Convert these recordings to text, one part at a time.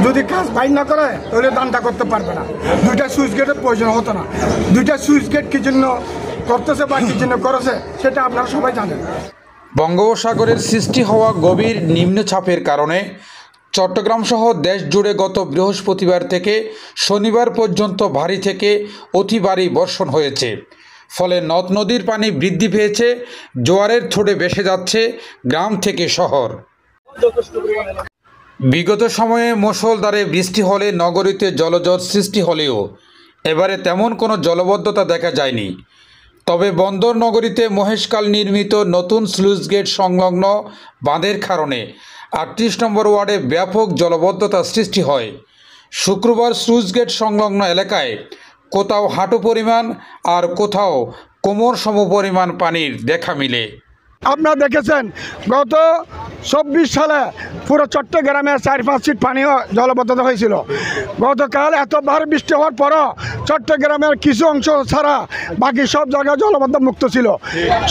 যদি কাজ বাইর না করে তাহলে দানটা করতে পারবে না। দুইটা সুইচ গেটের প্রয়োজন হতো না। দুইটা সুইচ গেট কি জন্য করতেছে বা কি জন্য করেছে সেটা আপনারা সবাই জানেন। বঙ্গোপসাগরের সৃষ্টি হওয়া গভীর নিম্নচাপের কারণে চট্টগ্রাম সহ দেশ জুড়ে গত বৃহস্পতিবার থেকে শনিবার পর্যন্ত ভারী থেকে অতি ভারী বর্ষণ হয়েছে। ফলে নদ নদীর পানি বৃদ্ধি পেয়েছে, জোয়ারের থোড়ে ভেসে যাচ্ছে গ্রাম থেকে শহর। বিগত সময়ে মুষলধারে বৃষ্টি হলে নগরীতে জলজট সৃষ্টি হলেও এবারে তেমন কোনো জলবদ্ধতা দেখা যায়নি। তবে বন্দর নগরীতে মহেশখাল নির্মিত নতুন স্লুইস গেট সংলগ্ন বাঁধের কারণে 38 নম্বর ওয়ার্ডে ব্যাপক জলবদ্ধতা সৃষ্টি হয়। শুক্রবার স্লুইস গেট সংলগ্ন এলাকায় কোথাও হাঁটু পরিমাণ আর কোথাও কোমর সম পরিমাণ পানির দেখা মিলে। আপনারা দেখেছেন গত 24 সালে পুরো চট্টগ্রামে 4-5 ফিট পানি জলবদ্ধতা হয়েছিল। গতকাল এত ভারী বৃষ্টি হওয়ার পরও চট্টগ্রামের কিছু অংশ ছাড়া বাকি সব জায়গায় জলবদ্ধ মুক্ত ছিল।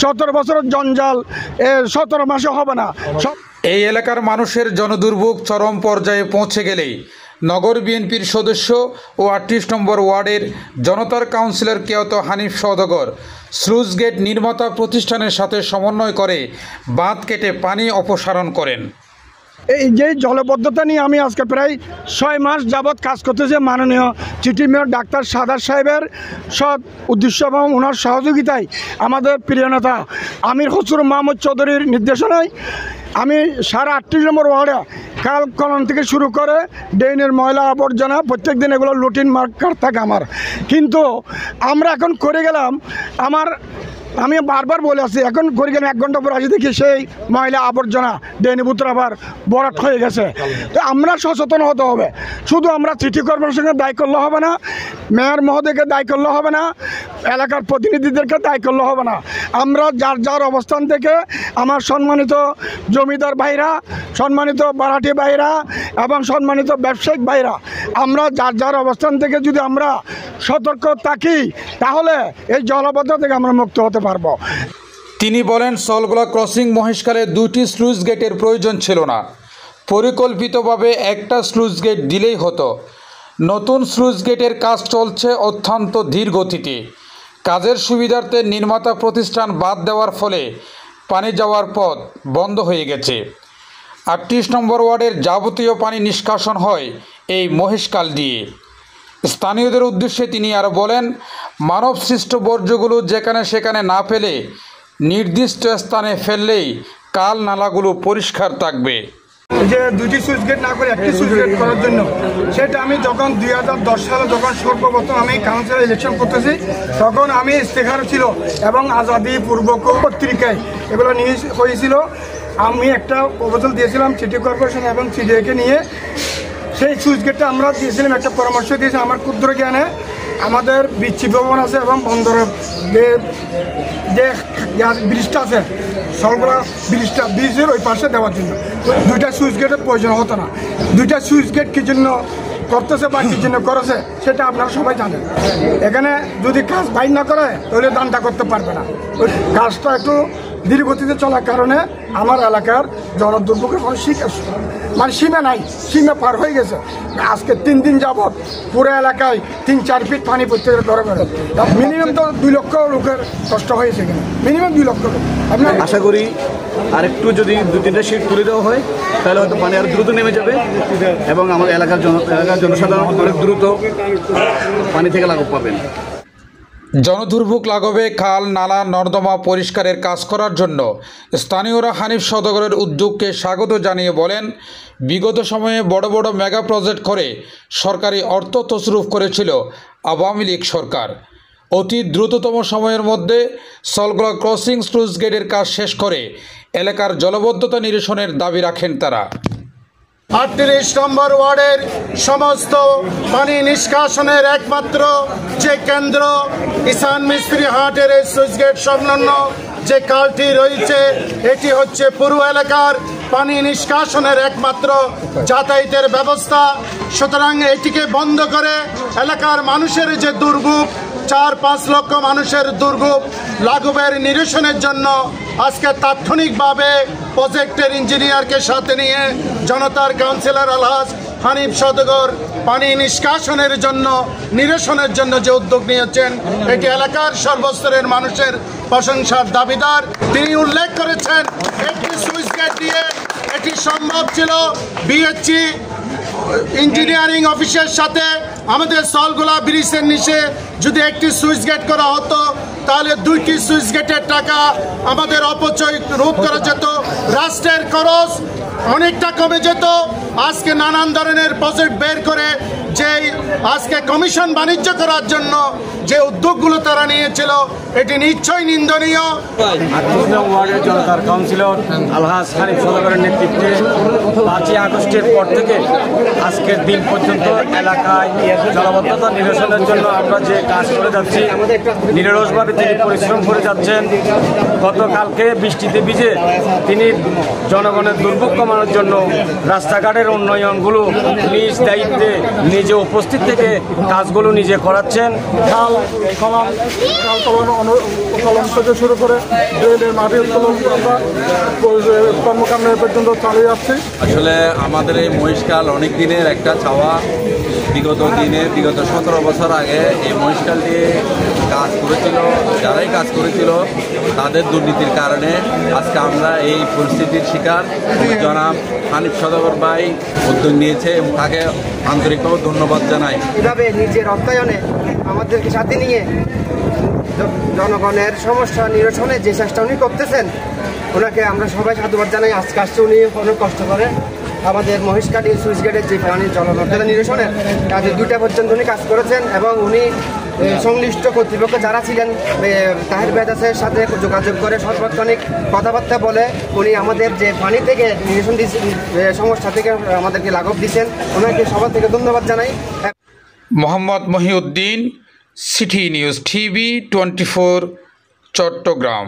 17 বছরের জঞ্জাল 17 মাসে হবে না। এই এলাকার মানুষের জনদুর্ভোগ চরম পর্যায়ে পৌঁছে গেলেই নগর বিএনপির সদস্য ও 38 নম্বর ওয়ার্ডের জনতার কাউন্সিলর কেয়ত হানিফ সওদাগর স্লুইস গেট নির্মাতা প্রতিষ্ঠানের সাথে সমন্বয় করে বাঁধ কেটে পানি অপসারণ করেন। এই যে জলবদ্ধতা নিয়ে আমি আজকে প্রায় 6 মাস যাবৎ কাজ করতেছি। মাননীয় চিঠি মেয়র ডাক্তার সাদার সাহেবের সৎ উদ্দেশ্য এবং ওনার সহযোগিতায় আমাদের প্রিয় নেতা আমির খসরু মাহমুদ চৌধুরীর নির্দেশনায় আমি সারা 38 নম্বর ওয়ার্ডে কাল কলন থেকে শুরু করে ড্রেনের ময়লা আবর্জনা প্রত্যেক দিন এগুলো রুটিন মার্কার থাকে আমার। কিন্তু আমরা এখন করে গেলাম আমি বারবার বলে আসছি, এখন করে গেলাম 1 ঘন্টা পর আসি দেখি সেই ময়লা আবর্জনা ড্রেনের ভিতরে আবার বরাট হয়ে গেছে। তো আমরা সচেতন হতে হবে। শুধু আমরা সিটি কর্পোরেশনকে দায়ী করলে হবে না, মেয়র মহোদয়কে দায়ী করলে হবে না, এলাকার প্রতিনিধিদেরকে দায়ী করলে হবে না। আমরা যার যার অবস্থান থেকে আমার সম্মানিত জমিদার ভাইরা, সম্মানিত বারাটি ভাইরা এবং সম্মানিত ব্যবসায়িক ভাইরা, আমরা যার যার অবস্থান থেকে যদি আমরা সতর্ক থাকি তাহলে এই জলবদ্ধতা থেকে আমরা মুক্ত হতে পারবো। তিনি বলেন, সলগোলা ক্রসিং মহেশখালে 2টি স্লুইস গেটের প্রয়োজন ছিল না, পরিকল্পিতভাবে একটা স্লুইস গেট দিলেই হতো। নতুন স্লুইস গেটের কাজ চলছে অত্যন্ত ধীর গতিতে। কাজের সুবিধার্থে নির্মাতা প্রতিষ্ঠান বাদ দেওয়ার ফলে পানি যাওয়ার পথ বন্ধ হয়ে গেছে। 38 নম্বর ওয়ার্ডের যাবতীয় পানি নিষ্কাশন হয় এই মহেশখাল দিয়ে। স্থানীয়দের উদ্দেশ্যে তিনি আরও বলেন, মানবসৃষ্ট বর্জ্যগুলো যেখানে সেখানে না ফেলে নির্দিষ্ট স্থানে ফেললেই কাল নালাগুলো পরিষ্কার থাকবে। যে 2টি সুইচ গেট না করে একটি সুইচ গেট করার জন্য সেটা আমি যখন 2010 সালে যখন সর্বপ্রথম আমি কাউন্সিলর ইলেকশন করতেছি তখন আমি ইস্তেখার ছিল এবং আজাদি পূর্বক পত্রিকায় এগুলো নিয়ে হয়েছিল। আমি একটা প্রপোজাল দিয়েছিলাম সিটি কর্পোরেশন এবং সিডিএকে নিয়ে। সেই সুইচ গেটটা আমরা দিয়েছিলাম, একটা পরামর্শ দিয়েছিলাম আমার ক্ষুদ্র জ্ঞানে। আমাদের বিচ্ছি ভবন আছে এবং বন্দরের যে ব্রিজটা আছে সলগোলা ব্রিজের ওই পাশে দেওয়ার জন্য 2টা সুইচ গেটের প্রয়োজন হতো না। 2টা সুইচ গেট কি জন্য করতেছে বা কি জন্য করেছে সেটা আপনারা সবাই জানেন। এখানে যদি কাজ বাইর না করে তাহলে দানটা করতে পারবে না। ওই কাজটা একটু ধীরগতিতে চলার কারণে আমার এলাকার জনদুর্ভোগের কোনো সীমা নাই, সীমা পার হয়ে গেছে। আজকে 3 দিন যাবৎ পুরো এলাকায় 3-4 ফিট পানি প্রত্যেকের ধরে বেড়ে। মিনিমাম তো 2 লক্ষ লোকের কষ্ট হয়েছে এখানে, মিনিমাম 2 লক্ষ লোক। আমি আশা করি আরেকটু যদি 2-3টা সিট তুলে দেওয়া হয় তাহলে হয়তো পানি আর দ্রুত নেমে যাবে এবং আমাদের এলাকার জনসাধারণ অনেক দ্রুত পানি থেকে লাঘব পাবেন। জনদুর্ভোগ লাঘবে খাল, নালা, নর্দমা পরিষ্কারের কাজ করার জন্য স্থানীয়রা হানিফ সওদাগরের উদ্যোগকে স্বাগত জানিয়ে বলেন, বিগত সময়ে বড় বড় মেগা প্রজেক্ট করে সরকারি অর্থ তছরুফ করেছিল আওয়ামী লীগ সরকার। অতি দ্রুততম সময়ের মধ্যে সলগোলা ক্রসিং স্লুইস গেটের কাজ শেষ করে এলাকার জলবদ্ধতা নিরসনের দাবি রাখেন তারা। 38 নম্বর ওয়ার্ডের সমস্ত পানি নিষ্কাশনের একমাত্র যে কেন্দ্র ঈশান মিস্ত্রি হাটের এই সুইচ গেট সংলগ্ন যে খালটি রয়েছে এটি হচ্ছে পুরো এলাকার পানি নিষ্কাশনের একমাত্র যাতায়াতের ব্যবস্থা। সুতরাং এটিকে বন্ধ করে এলাকার মানুষের যে দুর্ভোগ, 4-5 লক্ষ মানুষের দুর্ভোগ লাঘবের নিরসনের জন্য আজকে তাৎক্ষণিকভাবে প্রজেক্টের ইঞ্জিনিয়ারকে সাথে নিয়ে জনতার কাউন্সিলর আলহাজ হানিফ সওদাগর পানি নিষ্কাশনের জন্য নিরসনের জন্য যে উদ্যোগ নিয়েছেন এটি এলাকার সর্বস্তরের মানুষের প্রশংসার দাবিদার। তিনি উল্লেখ করেছেন একটি সুইচ গেট দিয়ে এটি সম্ভব ছিল বিএচই ইঞ্জিনিয়ারিং অফিসের সাথে আমাদের সলগোলা ব্রিজের নিচে যদি একটি সুইচ গেট করা হতো তাহলে 2টি সুইচ গেটের টাকা আমাদের অপচয় রোধ করা যেত, রাষ্ট্রের খরচ অনেকটা কমে যেত। আজকে নানান ধরনের প্রজেক্ট বের করে যেই আজকে কমিশন বাণিজ্য করার জন্য যে উদ্যোগগুলো তারা নিয়েছিল এটি নিশ্চয়ই নিন্দনীয়। ওয়ার্ডের জনতার কাউন্সিলর আলহাজ হানিফ সওদাগরের নেতৃত্বে 5ই আগস্টের পর থেকে আজকের দিন পর্যন্ত এলাকায় জলাবদ্ধতা নিরসনের জন্য আমরা যে কাজ করে যাচ্ছি, নিরলসভাবে তিনি পরিশ্রম করে যাচ্ছেন। গতকালকে বৃষ্টিতে ভিজে তিনি জনগণের দুর্ভোগ কমানোর জন্য রাস্তাঘাটের উন্নয়নগুলো নিজ দায়িত্বে নিজে উপস্থিত থেকে কাজগুলো নিজে করাচ্ছেন। খাল উত্তোলন থেকে শুরু করে ড্রেনের মাটি উত্তোলন আমরা কর্মকাণ্ড পর্যন্ত চালিয়ে যাচ্ছি। আসলে আমাদের এই মহিষখাল অনেক দিনের একটা চাওয়া। বিগত 17 বছর আগে এই মহিষখাল দিয়ে কাজ করেছিল, যারাই কাজ করেছিল তাদের দুর্নীতির কারণে আজকে আমরা এই পরিস্থিতির শিকার। জনাব হানিফ সওদাগর ভাই উদ্যোগ নিয়েছে এবং তাকে আন্তরিকভাবে ধন্যবাদ জানাই। এভাবে নিজের অর্থায়নে আমাদেরকে সাথে নিয়ে জনগণের সমস্যা নিরসনে যে চেষ্টা উনি করতেছেন ওনাকে আমরা সবাই সাধুবাদ জানাই। আজকে আসছে উনি অনেক কষ্ট করে আমাদের মহিষকাটি সুইচ গেটের যে পানি জলবদ্ধতা নিরসনের কাজে 2টা পর্যন্ত উনি কাজ করেছেন এবং উনি সংশ্লিষ্ট কর্তৃপক্ষ যারা ছিলেন তাহের বেদাসের সাথে যোগাযোগ করে সার্বক্ষণিক কথাবার্তা বলে উনি আমাদের যে পানি থেকে নিরসন সমস্যা থেকে আমাদেরকে লাঘব দিচ্ছেন। ওনাকে সবার থেকে ধন্যবাদ জানাই। Mohammad Mohiuddin, city news TV 24, Chittagong.